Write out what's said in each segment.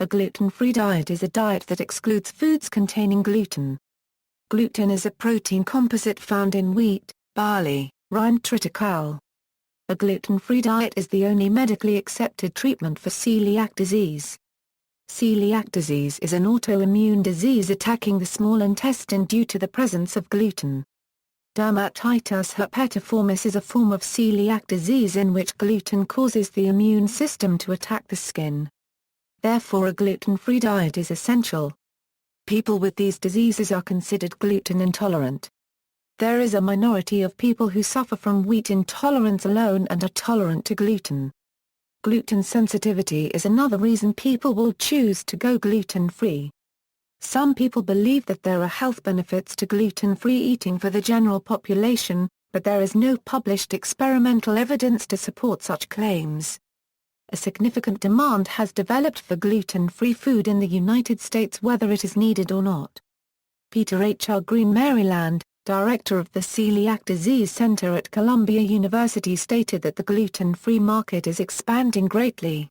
A gluten-free diet is a diet that excludes foods containing gluten. Gluten is a protein composite found in wheat, barley, rye and triticale. A gluten-free diet is the only medically accepted treatment for celiac disease. Celiac disease is an autoimmune disease attacking the small intestine due to the presence of gluten. Dermatitis herpetiformis is a form of celiac disease in which gluten causes the immune system to attack the skin. Therefore, a gluten-free diet is essential. People with these diseases are considered gluten intolerant. There is a minority of people who suffer from wheat intolerance alone and are tolerant to gluten. Gluten sensitivity is another reason people will choose to go gluten-free. Some people believe that there are health benefits to gluten-free eating for the general population, but there is no published experimental evidence to support such claims. A significant demand has developed for gluten-free food in the United States, whether it is needed or not. Peter H. R. Green, Maryland, director of the Celiac Disease Center at Columbia University, stated that the gluten-free market is expanding greatly.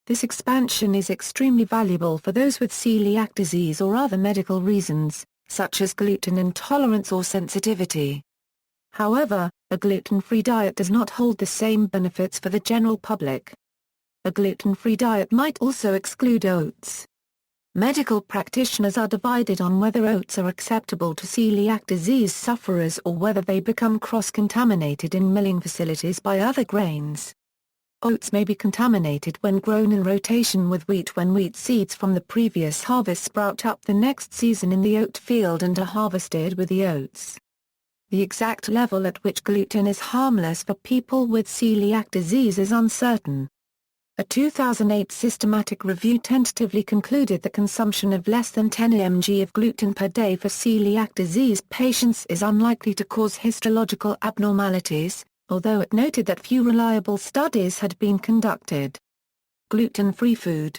This expansion is extremely valuable for those with celiac disease or other medical reasons, such as gluten intolerance or sensitivity. However, a gluten-free diet does not hold the same benefits for the general public. A gluten-free diet might also exclude oats. Medical practitioners are divided on whether oats are acceptable to celiac disease sufferers or whether they become cross-contaminated in milling facilities by other grains. Oats may be contaminated when grown in rotation with wheat when wheat seeds from the previous harvest sprout up the next season in the oat field and are harvested with the oats. The exact level at which gluten is harmless for people with celiac disease is uncertain. A 2008 systematic review tentatively concluded the consumption of less than 10 mg of gluten per day for celiac disease patients is unlikely to cause histological abnormalities, although it noted that few reliable studies had been conducted. Gluten-free food.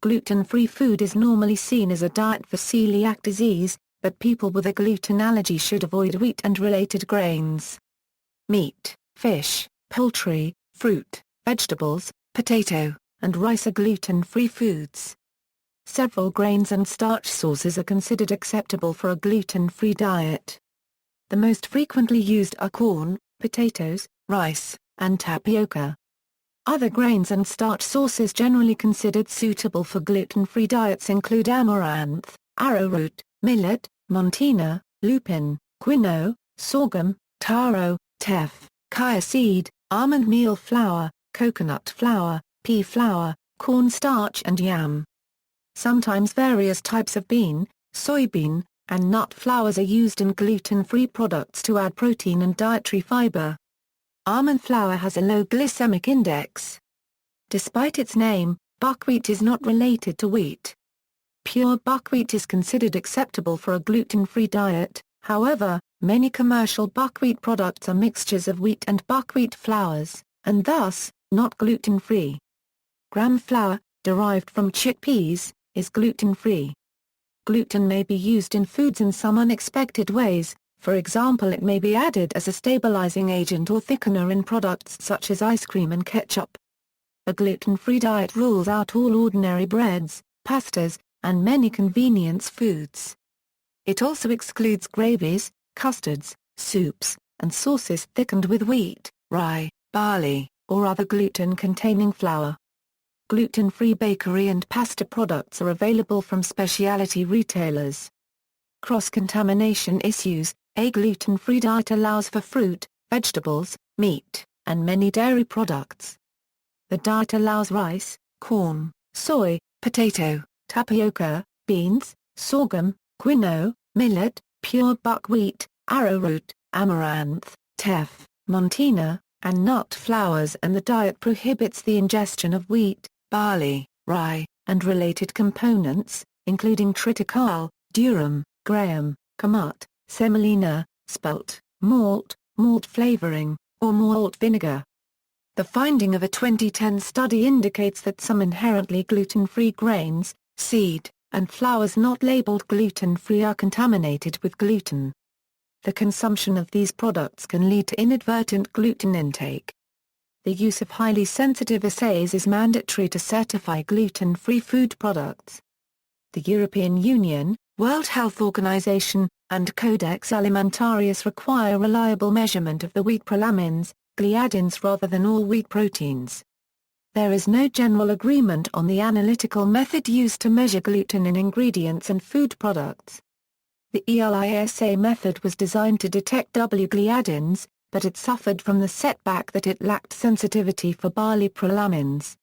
Gluten-free food is normally seen as a diet for celiac disease, but people with a gluten allergy should avoid wheat and related grains. Meat, fish, poultry, fruit, vegetables, potato, and rice are gluten-free foods. Several grains and starch sources are considered acceptable for a gluten-free diet. The most frequently used are corn, potatoes, rice, and tapioca. Other grains and starch sources generally considered suitable for gluten-free diets include amaranth, arrowroot, millet, montina, lupin, quinoa, sorghum, taro, teff, chia seed, almond meal flour, coconut flour, pea flour, cornstarch and yam. Sometimes various types of bean, soybean, and nut flours are used in gluten-free products to add protein and dietary fiber. Almond flour has a low glycemic index. Despite its name, buckwheat is not related to wheat. Pure buckwheat is considered acceptable for a gluten-free diet, however, many commercial buckwheat products are mixtures of wheat and buckwheat flours, and thus, not gluten-free. Gram flour, derived from chickpeas, is gluten-free. Gluten may be used in foods in some unexpected ways, for example it may be added as a stabilizing agent or thickener in products such as ice cream and ketchup. A gluten-free diet rules out all ordinary breads, pastas, and many convenience foods. It also excludes gravies, custards, soups, and sauces thickened with wheat, rye, barley, or other gluten-containing flour. Gluten-free bakery and pasta products are available from specialty retailers. Cross-contamination issues. A gluten-free diet allows for fruit, vegetables, meat, and many dairy products. The diet allows rice, corn, soy, potato, tapioca, beans, sorghum, quinoa, millet, pure buckwheat, arrowroot, amaranth, teff, montina, and nut flours, and the diet prohibits the ingestion of wheat, barley, rye, and related components, including triticale, durum, graham, kamut, semolina, spelt, malt flavoring, or malt vinegar. The finding of a 2010 study indicates that some inherently gluten-free grains, seed, and flours not labeled gluten-free are contaminated with gluten. The consumption of these products can lead to inadvertent gluten intake. the use of highly sensitive assays is mandatory to certify gluten-free food products. The European Union, World Health Organization, and Codex Alimentarius require reliable measurement of the wheat prolamins, gliadins rather than all wheat proteins. There is no general agreement on the analytical method used to measure gluten in ingredients and food products. The ELISA method was designed to detect W-gliadins, but it suffered from the setback that it lacked sensitivity for barley prolamins.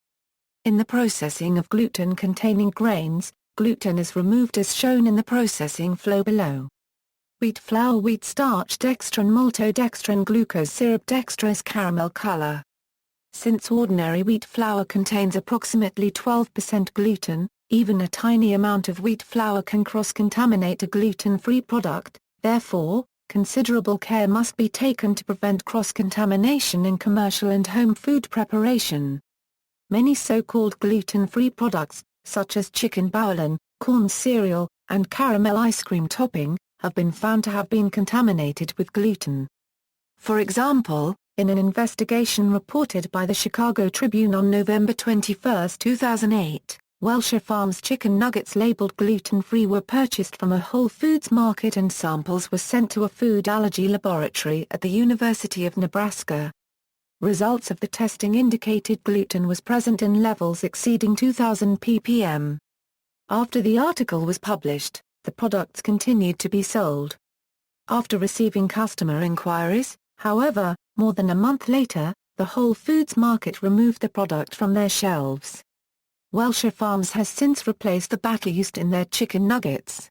In the processing of gluten-containing grains, gluten is removed as shown in the processing flow below. Wheat flour, wheat starch, dextrin, maltodextrin, glucose syrup, dextrose, caramel color. Since ordinary wheat flour contains approximately 12% gluten, even a tiny amount of wheat flour can cross-contaminate a gluten-free product, therefore, considerable care must be taken to prevent cross-contamination in commercial and home food preparation. Many so-called gluten-free products, such as chicken bouillon, corn cereal, and caramel ice cream topping, have been found to have been contaminated with gluten. For example, in an investigation reported by the Chicago Tribune on November 21, 2008, Welsh Farms chicken nuggets labeled gluten-free were purchased from a Whole Foods market and samples were sent to a food allergy laboratory at the University of Nebraska. Results of the testing indicated gluten was present in levels exceeding 2,000 ppm. After the article was published, the products continued to be sold. After receiving customer inquiries, however, more than a month later, the Whole Foods market removed the product from their shelves. Welsh Farms has since replaced the batter used in their chicken nuggets.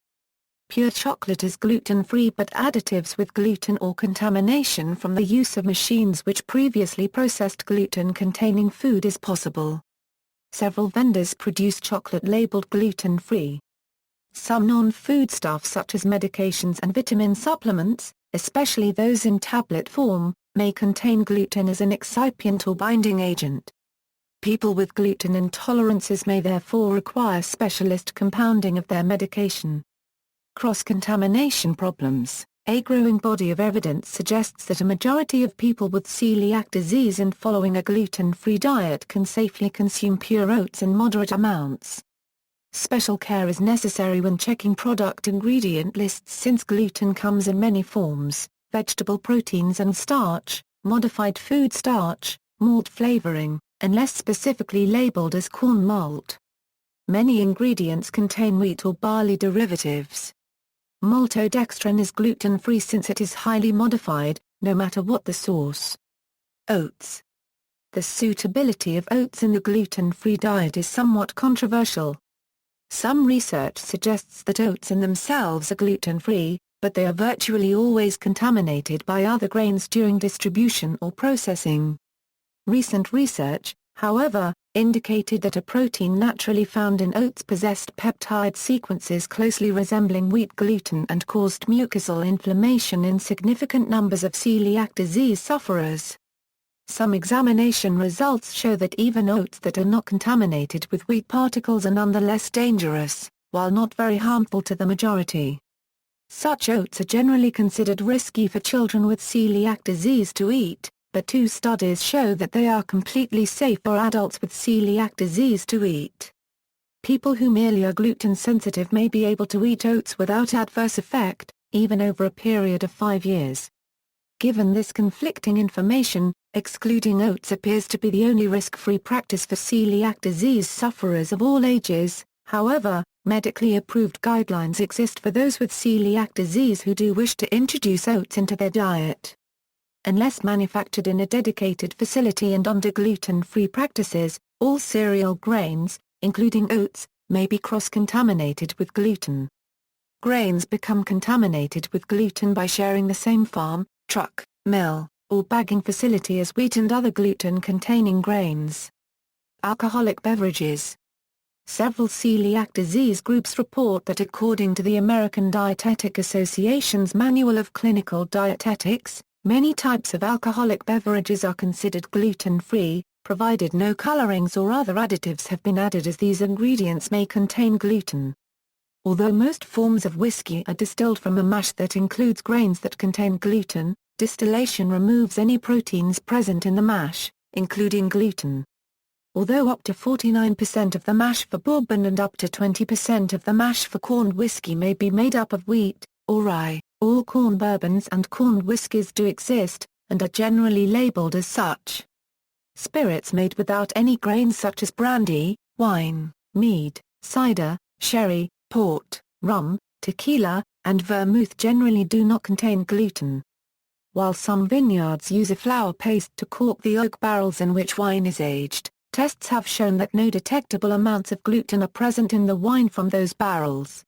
Pure chocolate is gluten-free, but additives with gluten or contamination from the use of machines which previously processed gluten-containing food is possible. Several vendors produce chocolate labeled gluten-free. Some non-foodstuffs such as medications and vitamin supplements, especially those in tablet form, may contain gluten as an excipient or binding agent. People with gluten intolerances may therefore require specialist compounding of their medication. Cross-contamination problems. A growing body of evidence suggests that a majority of people with celiac disease and following a gluten-free diet can safely consume pure oats in moderate amounts. Special care is necessary when checking product ingredient lists since gluten comes in many forms: vegetable proteins and starch, modified food starch, malt flavoring, unless specifically labeled as corn malt. Many ingredients contain wheat or barley derivatives. Maltodextrin is gluten-free since it is highly modified, no matter what the source. Oats. The suitability of oats in the gluten-free diet is somewhat controversial. Some research suggests that oats in themselves are gluten-free, but they are virtually always contaminated by other grains during distribution or processing. Recent research, however, indicated that a protein naturally found in oats possessed peptide sequences closely resembling wheat gluten and caused mucosal inflammation in significant numbers of celiac disease sufferers. Some examination results show that even oats that are not contaminated with wheat particles are nonetheless dangerous, while not very harmful to the majority. Such oats are generally considered risky for children with celiac disease to eat, but 2 studies show that they are completely safe for adults with celiac disease to eat. People who merely are gluten sensitive may be able to eat oats without adverse effect, even over a period of 5 years. Given this conflicting information, excluding oats appears to be the only risk-free practice for celiac disease sufferers of all ages. However, medically approved guidelines exist for those with celiac disease who do wish to introduce oats into their diet. Unless manufactured in a dedicated facility and under gluten-free practices, all cereal grains, including oats, may be cross-contaminated with gluten. Grains become contaminated with gluten by sharing the same farm, truck, mill, or bagging facility as wheat and other gluten-containing grains. Alcoholic beverages. Several celiac disease groups report that according to the American Dietetic Association's Manual of Clinical Dietetics, many types of alcoholic beverages are considered gluten-free, provided no colorings or other additives have been added, as these ingredients may contain gluten. Although most forms of whiskey are distilled from a mash that includes grains that contain gluten, distillation removes any proteins present in the mash, including gluten. Although up to 49% of the mash for bourbon and up to 20% of the mash for corned whiskey may be made up of wheat or rye, all corn bourbons and corned whiskies do exist, and are generally labeled as such. Spirits made without any grains such as brandy, wine, mead, cider, sherry, port, rum, tequila, and vermouth generally do not contain gluten. While some vineyards use a flour paste to cork the oak barrels in which wine is aged, tests have shown that no detectable amounts of gluten are present in the wine from those barrels.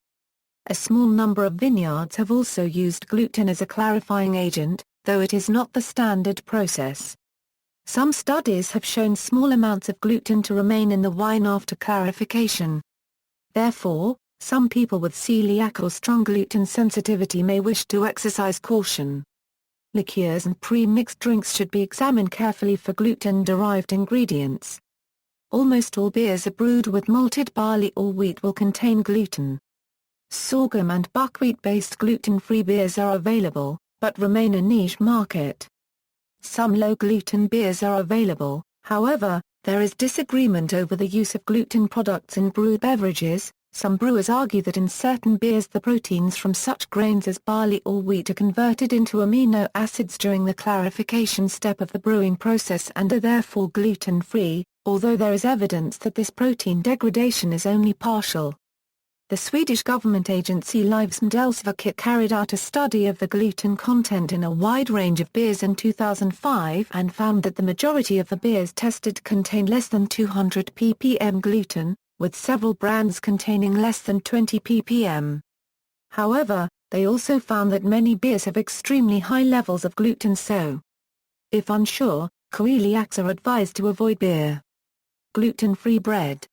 A small number of vineyards have also used gluten as a clarifying agent, though it is not the standard process. Some studies have shown small amounts of gluten to remain in the wine after clarification. Therefore, some people with celiac or strong gluten sensitivity may wish to exercise caution. Liqueurs and pre-mixed drinks should be examined carefully for gluten-derived ingredients. Almost all beers are brewed with malted barley or wheat will contain gluten. Sorghum and buckwheat-based gluten-free beers are available, but remain a niche market. Some low-gluten beers are available, however, there is disagreement over the use of gluten products in brewed beverages. Some brewers argue that in certain beers the proteins from such grains as barley or wheat are converted into amino acids during the clarification step of the brewing process and are therefore gluten-free, although there is evidence that this protein degradation is only partial. The Swedish government agency Livsmedelsverket carried out a study of the gluten content in a wide range of beers in 2005 and found that the majority of the beers tested contained less than 200 ppm gluten, with several brands containing less than 20 ppm. However, they also found that many beers have extremely high levels of gluten, so, if unsure, celiacs are advised to avoid beer. Gluten-free bread.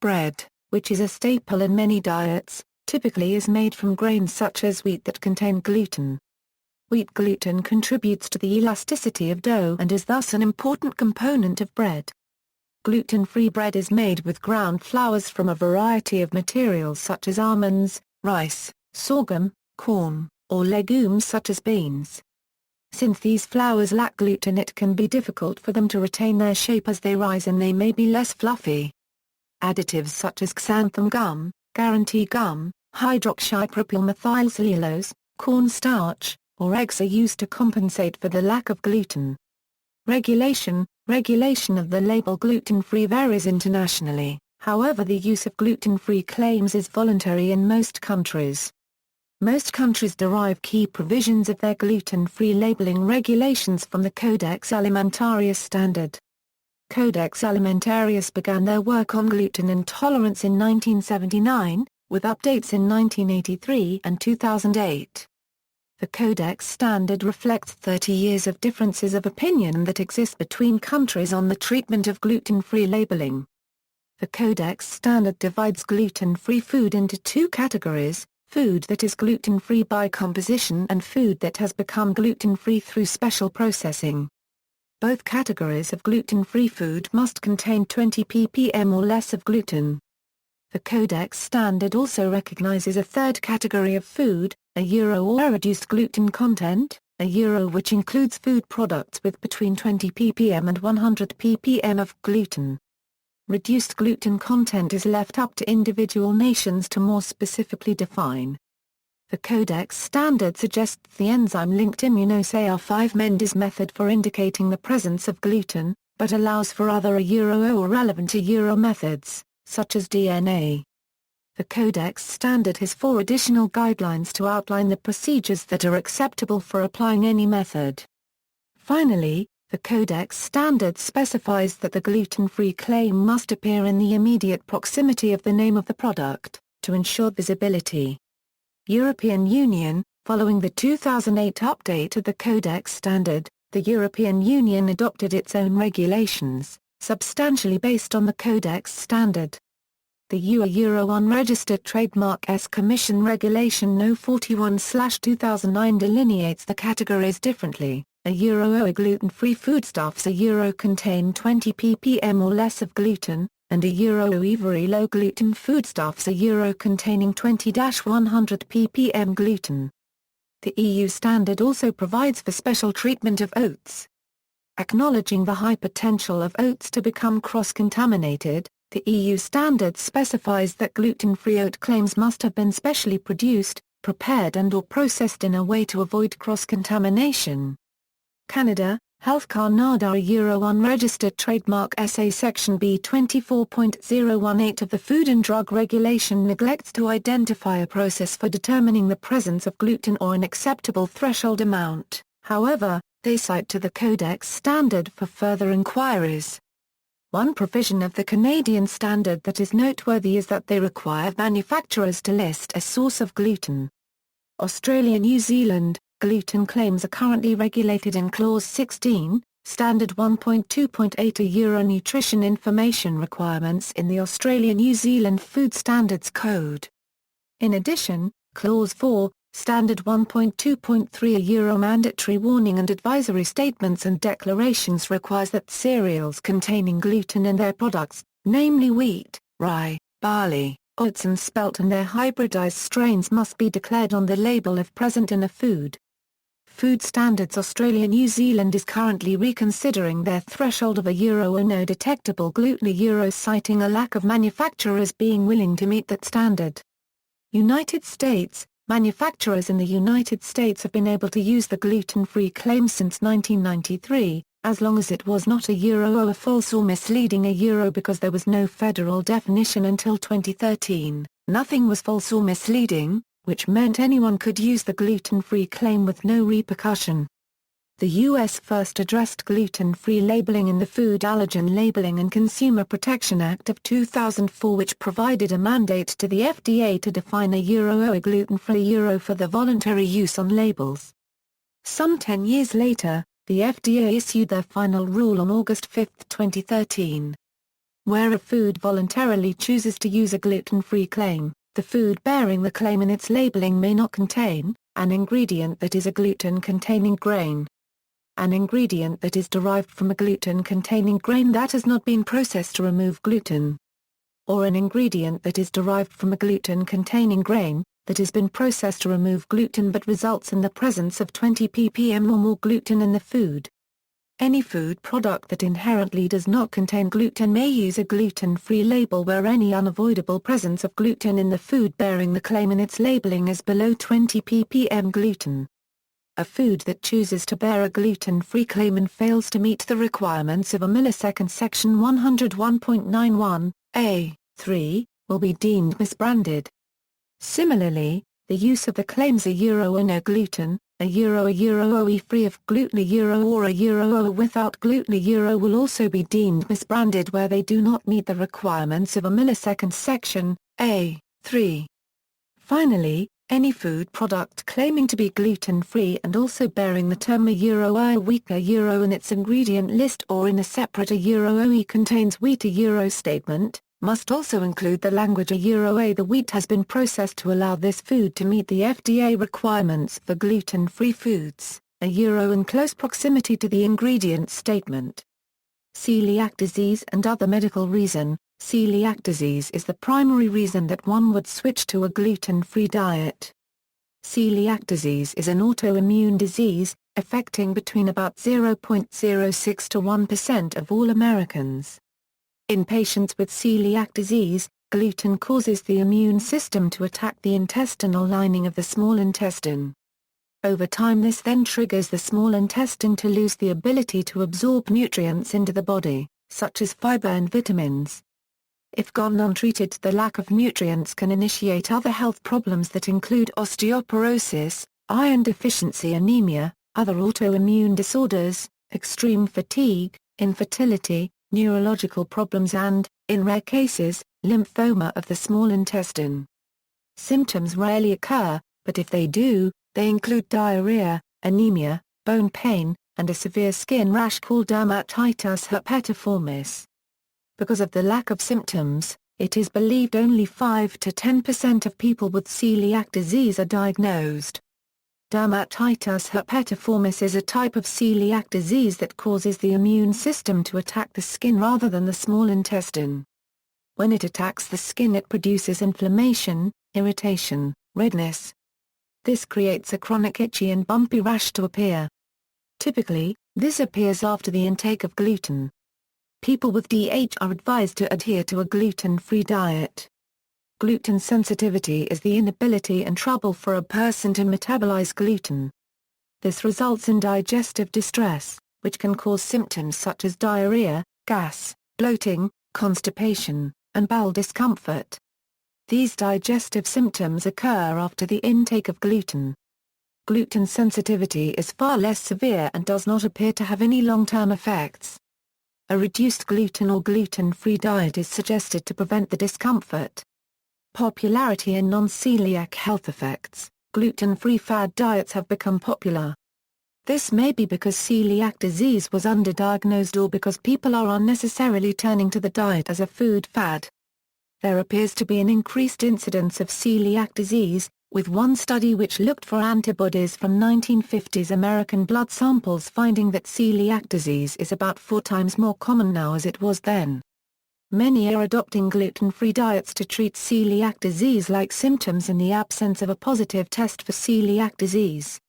Bread, which is a staple in many diets, typically is made from grains such as wheat that contain gluten. Wheat gluten contributes to the elasticity of dough and is thus an important component of bread. Gluten-free bread is made with ground flours from a variety of materials such as almonds, rice, sorghum, corn, or legumes such as beans. Since these flours lack gluten, it can be difficult for them to retain their shape as they rise and they may be less fluffy. Additives such as xanthan gum, guarantee gum, hydroxypropylmethylcellulose, cornstarch, or eggs are used to compensate for the lack of gluten. Regulation of the label gluten-free varies internationally, however the use of gluten-free claims is voluntary in most countries. Most countries derive key provisions of their gluten-free labeling regulations from the Codex Alimentarius standard. Codex Alimentarius began their work on gluten intolerance in 1979, with updates in 1983 and 2008. The Codex standard reflects 30 years of differences of opinion that exist between countries on the treatment of gluten-free labeling. The Codex standard divides gluten-free food into two categories: food that is gluten-free by composition and food that has become gluten-free through special processing. Both categories of gluten-free food must contain 20 ppm or less of gluten. The Codex standard also recognizes a third category of food, a or reduced gluten content, a which includes food products with between 20 ppm and 100 ppm of gluten. Reduced gluten content is left up to individual nations to more specifically define. The Codex standard suggests the enzyme-linked immunoassay R5-Mendes method for indicating the presence of gluten, but allows for other or relevant methods, such as DNA. The Codex standard has 4 additional guidelines to outline the procedures that are acceptable for applying any method. Finally, the Codex standard specifies that the gluten-free claim must appear in the immediate proximity of the name of the product, to ensure visibility. European Union. Following the 2008 update of the Codex standard, the European Union adopted its own regulations, substantially based on the Codex standard. The EU Unregistered Trademarks Commission Regulation No. 41/2009 delineates the categories differently. A gluten-free foodstuffs contain 20 ppm or less of gluten, and a very low gluten foodstuffs containing 20-100 ppm gluten. The EU standard also provides for special treatment of oats. Acknowledging the high potential of oats to become cross-contaminated, the EU standard specifies that gluten-free oat claims must have been specially produced, prepared and/or processed in a way to avoid cross-contamination. Canada, Health Canada unregistered trademark SA Section B 24.018 of the Food and Drug Regulation neglects to identify a process for determining the presence of gluten or an acceptable threshold amount. However, they cite to the Codex standard for further inquiries. One provision of the Canadian standard that is noteworthy is that they require manufacturers to list a source of gluten. Australia-New Zealand, gluten claims are currently regulated in Clause 16, Standard 1.2.8 Euro Nutrition Information Requirements in the Australia-New Zealand Food Standards Code. In addition, Clause 4, Standard 1.2.3 Euro Mandatory Warning and Advisory Statements and Declarations requires that cereals containing gluten in their products, namely wheat, rye, barley, oats and spelt and their hybridized strains must be declared on the label if present in a food. Food Standards Australia-New Zealand is currently reconsidering their threshold of a no detectable gluten citing a lack of manufacturers being willing to meet that standard. United States, manufacturers in the United States have been able to use the gluten-free claim since 1993, as long as it was not a false or misleading because there was no federal definition until 2013, nothing was false or misleading, which meant anyone could use the gluten-free claim with no repercussion. The U.S. first addressed gluten-free labeling in the Food Allergen Labeling and Consumer Protection Act of 2004, which provided a mandate to the FDA to define a gluten-free for the voluntary use on labels. Some 10 years later, the FDA issued their final rule on August 5, 2013. Where a food voluntarily chooses to use a gluten-free claim, the food bearing the claim in its labeling may not contain an ingredient that is a gluten-containing grain. An ingredient that is derived from a gluten-containing grain that has not been processed to remove gluten. Or an ingredient that is derived from a gluten-containing grain that has been processed to remove gluten but results in the presence of 20 ppm or more gluten in the food. Any food product that inherently does not contain gluten may use a gluten-free label where any unavoidable presence of gluten in the food bearing the claim in its labeling is below 20 ppm gluten. A food that chooses to bear a gluten-free claim and fails to meet the requirements of a millisecond Section 101.91, A3, will be deemed misbranded. Similarly, the use of the claims a no gluten, a free of gluten or a without gluten will also be deemed misbranded where they do not meet the requirements of a millisecond Section A3. Finally, any food product claiming to be gluten-free and also bearing the term a weak in its ingredient list or in a separate OE contains wheat statement, must also include the language the wheat has been processed to allow this food to meet the FDA requirements for gluten-free foods, in close proximity to the ingredient statement. Celiac disease and other medical reason. Celiac disease is the primary reason that one would switch to a gluten-free diet. Celiac disease is an autoimmune disease, affecting between about 0.06 to 1% of all Americans. In patients with celiac disease, gluten causes the immune system to attack the intestinal lining of the small intestine. Over time this then triggers the small intestine to lose the ability to absorb nutrients into the body, such as fiber and vitamins. If gone untreated, the lack of nutrients can initiate other health problems that include osteoporosis, iron deficiency anemia, other autoimmune disorders, extreme fatigue, infertility, neurological problems and, in rare cases, lymphoma of the small intestine. Symptoms rarely occur, but if they do, they include diarrhea, anemia, bone pain, and a severe skin rash called Dermatitis herpetiformis. Because of the lack of symptoms, it is believed only 5 to 10% of people with celiac disease are diagnosed. Dermatitis herpetiformis is a type of celiac disease that causes the immune system to attack the skin rather than the small intestine. When it attacks the skin, it produces inflammation, irritation, redness. This creates a chronic itchy and bumpy rash to appear. Typically, This appears after the intake of gluten. People with DH are advised to adhere to a gluten-free diet. Gluten sensitivity is the inability and trouble for a person to metabolize gluten. This results in digestive distress, which can cause symptoms such as diarrhea, gas, bloating, constipation, and bowel discomfort. These digestive symptoms occur after the intake of gluten. Gluten sensitivity is far less severe and does not appear to have any long-term effects. A reduced gluten or gluten-free diet is suggested to prevent the discomfort. Popularity and non-celiac health effects. Gluten-free fad diets have become popular. This may be because celiac disease was underdiagnosed or because people are unnecessarily turning to the diet as a food fad. There appears to be an increased incidence of celiac disease, with one study which looked for antibodies from 1950s American blood samples finding that celiac disease is about 4 times more common now as it was then. Many are adopting gluten-free diets to treat celiac disease-like symptoms in the absence of a positive test for celiac disease.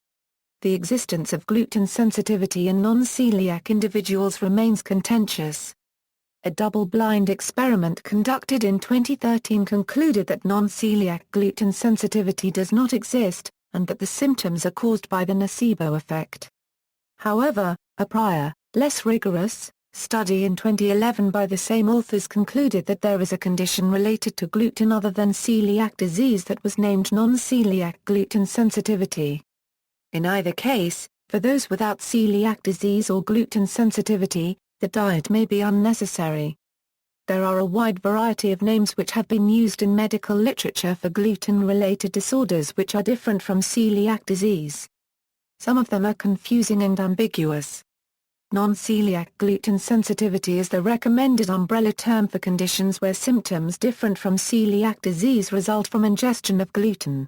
The existence of gluten sensitivity in non-celiac individuals remains contentious. A double-blind experiment conducted in 2013 concluded that non-celiac gluten sensitivity does not exist, and that the symptoms are caused by the nocebo effect. However, a prior, less rigorous, study in 2011 by the same authors concluded that there is a condition related to gluten other than celiac disease that was named non-celiac gluten sensitivity. In either case, for those without celiac disease or gluten sensitivity, the diet may be unnecessary. There are a wide variety of names which have been used in medical literature for gluten-related disorders which are different from celiac disease. Some of them are confusing and ambiguous. Non-celiac gluten sensitivity is the recommended umbrella term for conditions where symptoms different from celiac disease result from ingestion of gluten.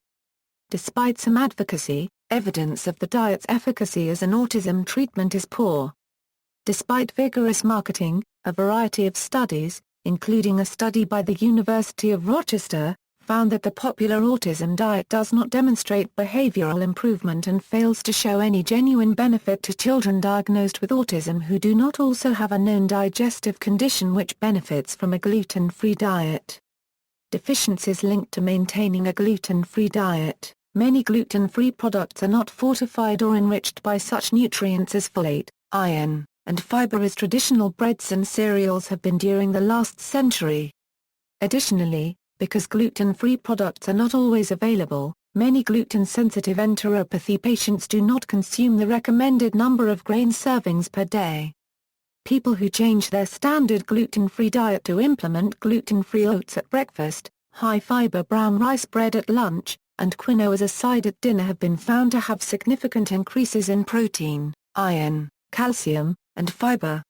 Despite some advocacy, evidence of the diet's efficacy as an autism treatment is poor. Despite vigorous marketing, a variety of studies, including a study by the University of Rochester, found that the popular autism diet does not demonstrate behavioral improvement and fails to show any genuine benefit to children diagnosed with autism who do not also have a known digestive condition which benefits from a gluten-free diet. Deficiencies linked to maintaining a gluten-free diet. Many gluten-free products are not fortified or enriched by such nutrients as folate, iron, and fiber as traditional breads and cereals have been during the last century. Additionally, because gluten-free products are not always available, many gluten-sensitive enteropathy patients do not consume the recommended number of grain servings per day. People who change their standard gluten-free diet to implement gluten-free oats at breakfast, high-fiber brown rice bread at lunch, and quinoa as a side at dinner have been found to have significant increases in protein, iron, calcium, and fiber.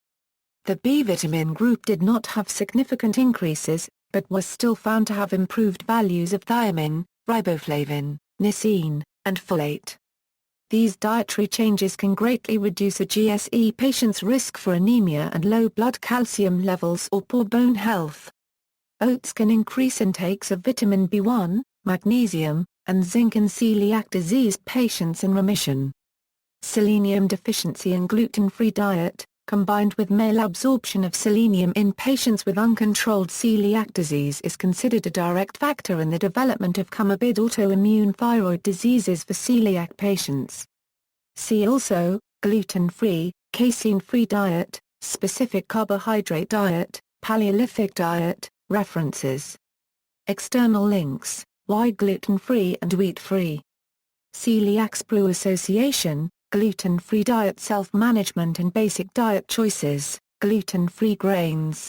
The B vitamin group did not have significant increases, but was still found to have improved values of thiamine, riboflavin, niacin, and folate. These dietary changes can greatly reduce a GSE patient's risk for anemia and low blood calcium levels or poor bone health. Oats can increase intakes of vitamin B1, magnesium, and zinc in celiac disease patients in remission. Selenium deficiency in gluten-free diet, combined with malabsorption of selenium in patients with uncontrolled celiac disease is considered a direct factor in the development of comorbid autoimmune thyroid diseases for celiac patients. See also, gluten-free, casein-free diet, specific carbohydrate diet, Paleolithic diet, references. External links, Why gluten-free and wheat-free? Celiac Sprue Association, Gluten-free diet self-management and basic diet choices, gluten-free grains.